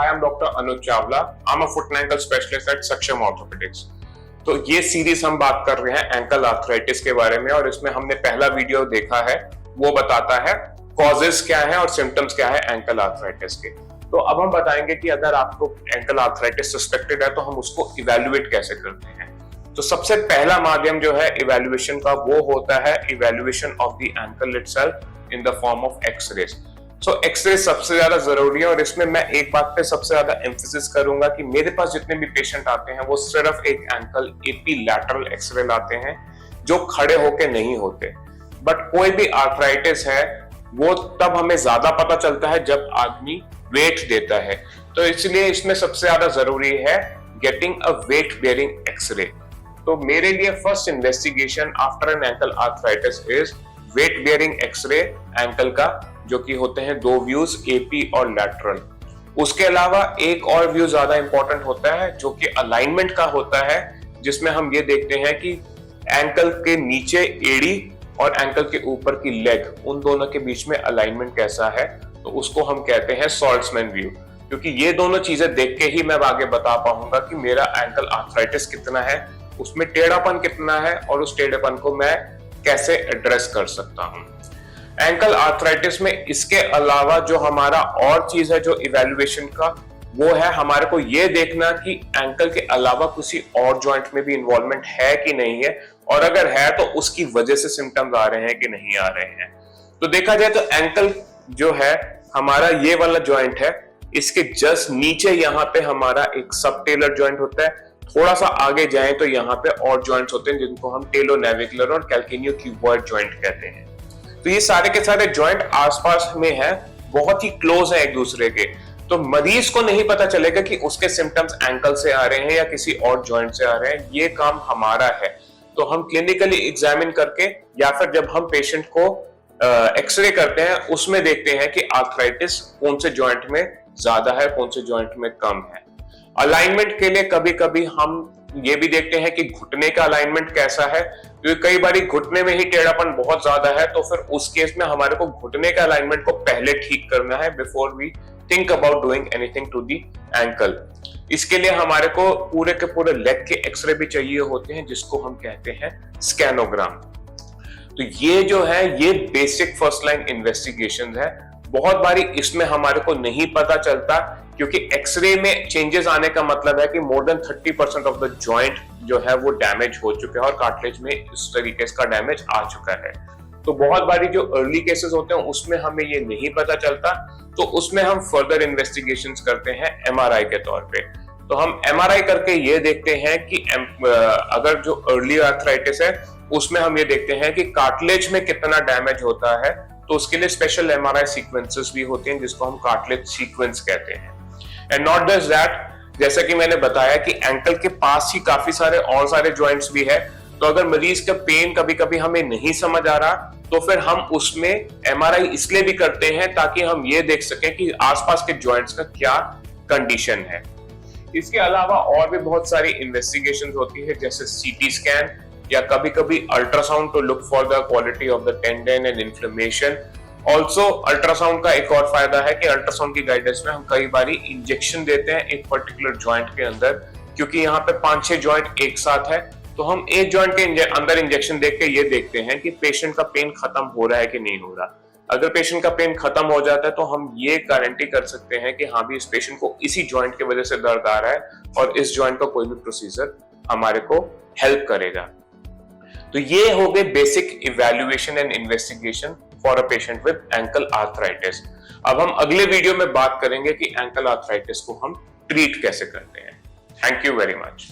Hi, I'm Dr. Anuj Chawla. I'm a foot and ankle specialist at Saksham Orthopedics. तो ये series हम बात कर रहे हैं एंकल आर्थराइटिस के बारे में, और इसमें हमने पहला वीडियो देखा है, वो बताता है कॉजेस क्या है और सिम्टम्स क्या है एंकल आर्थराइटिस के। तो अब हम बताएंगे कि अगर आपको एंकल आर्थराइटिस सस्पेक्टेड है तो हम उसको इवेल्युएट कैसे करते हैं। तो सबसे पहला माध्यम जो है इवेल्युएशन का, वो होता है evaluation of the ankle itself in the form of x-rays. So x-ray सबसे ज्यादा जरूरी है, और इसमें मैं एक बात पे सबसे ज्यादा एम्फेसिस करूंगा कि मेरे पास जितने भी पेशेंट आते हैं वो सिर्फ एक एंकल एपी लैटरल एक्सरे लाते हैं जो खड़े होके नहीं होते। बट कोई भी आर्थराइटिस है वो तब हमें ज्यादा पता चलता है जब आदमी वेट देता है, तो इसलिए इसमें सबसे ज्यादा जरूरी है getting a weight bearing x-ray. तो मेरे लिए first investigation after an ankle arthritis is weight bearing x-ray ankle का, जो कि होते हैं दो व्यूज एपी और लैटरल। उसके अलावा एक और व्यू ज्यादा इंपॉर्टेंट होता है जो कि अलाइनमेंट का होता है, जिसमें हम ये देखते हैं कि एंकल के नीचे एड़ी और एंकल के ऊपर की लेग, उन दोनों के बीच में अलाइनमेंट कैसा है, तो उसको हम कहते हैं सॉल्ट्समैन व्यू। क्योंकि ये दोनों चीजें देख के ही मैं आगे बता पाऊंगा कि मेरा एंकल आर्थराइटिस कितना है, उसमें टेढ़ापन कितना है, और उस टेढ़ेपन को मैं कैसे एड्रेस कर सकता हूं। एंकल आर्थराइटिस में इसके अलावा जो हमारा और चीज है जो इवैल्यूएशन का, वो है हमारे को ये देखना कि एंकल के अलावा किसी और जॉइंट में भी इन्वॉल्वमेंट है कि नहीं है, और अगर है तो उसकी वजह से सिम्टम्स आ रहे हैं कि नहीं आ रहे हैं। तो देखा जाए तो एंकल जो है हमारा ये वाला जॉइंट है, इसके जस्ट नीचे यहाँ पे हमारा एक सबटेलर जॉइंट होता है। थोड़ा सा आगे जाएं तो यहाँ पे और जॉइंट्स होते हैं जिनको हम टेलोनेविकुलर और कैल्केनियो क्यूबॉइड जॉइंट कहते हैं। तो ये सारे के सारे जॉइंट आसपास में है, बहुत ही क्लोज है एक दूसरे के। तो मरीज को नहीं पता चलेगा कि उसके सिम्टम्स एंकल से आ रहे हैं या किसी और जॉइंट से आ रहे हैं। ये काम हमारा है। तो हम क्लिनिकली एग्जामिन करके या फिर जब हम पेशेंट को एक्सरे करते हैं उसमें देखते हैं कि आर्थराइटिस कौन से जॉइंट में ज्यादा है, कौन से जॉइंट में कम है। अलाइनमेंट के लिए कभी कभी हम ये भी देखते हैं कि घुटने का अलाइनमेंट कैसा है, क्योंकि कई बार घुटने में ही टेढ़ापन बहुत ज्यादा है, तो फिर उस केस में हमारे को घुटने का अलाइनमेंट को पहले ठीक करना है before we think about doing anything to the ankle. इसके लिए हमारे को पूरे के पूरे लेग के एक्सरे भी चाहिए होते हैं, जिसको हम कहते हैं स्कैनोग्राम। तो ये जो है ये बेसिक फर्स्ट लाइन इन्वेस्टिगेशन है। बहुत बारी इसमें हमारे को नहीं पता चलता, क्योंकि एक्सरे में चेंजेस आने का मतलब है कि more than 30% of the joint जो है वो डैमेज हो चुके हैं और कार्टिलेज में इस तरीके का डैमेज आ चुका है। तो बहुत बारी जो अर्ली केसेस होते हैं उसमें हमें ये नहीं पता चलता, तो उसमें हम फर्दर इन्वेस्टिगेशंस करते हैं एमआरआई के तौर पे। तो हम एमआरआई करके ये देखते हैं कि अगर जो अर्ली आर्थराइटिस है उसमें हम ये देखते हैं कि कार्टिलेज में कितना डैमेज होता है। तो उसके लिए स्पेशल एमआरआई सीक्वेंसेस भी होते हैं जिसको हम कार्टिलेज सीक्वेंस कहते हैं। एंड नॉट जस्ट दैट, जैसा कि मैंने बताया कि एंकल के पास ही काफी सारे और सारे जॉइंट्स भी है। तो अगर मरीज का पेन कभी कभी हमें नहीं समझ आ रहा, तो फिर हम उसमें एमआरआई इसलिए भी करते हैं ताकि हम ये देख सकें कि आसपास के जॉइंट्स का क्या कंडीशन है। इसके अलावा और भी बहुत सारी इन्वेस्टिगेशंस होती है, जैसे सीटी स्कैन या कभी कभी ultrasound to look for the quality of the tendon and inflammation. Also ultrasound का एक और फायदा है कि अल्ट्रासाउंड की गाइडेंस में हम कई बारी इंजेक्शन देते हैं एक पर्टिकुलर जॉइंट के अंदर, क्योंकि यहाँ पे 5-6 जॉइंट एक साथ है। तो हम एक जॉइंट के अंदर इंजेक्शन देख के ये देखते हैं कि पेशेंट का पेन खत्म हो रहा है कि नहीं हो रहा। अगर पेशेंट का पेन खत्म हो जाता है तो हम ये गारंटी कर सकते हैं कि हाँ भी इस पेशेंट को इसी जॉइंट की वजह से दर्द आ रहा है और इस जॉइंट का कोई भी प्रोसीजर हमारे को हेल्प करेगा। तो ये हो गए basic evaluation and investigation for a patient with ankle arthritis. अब हम अगले वीडियो में बात करेंगे कि एंकल आर्थराइटिस को हम ट्रीट कैसे करते हैं। Thank you very much.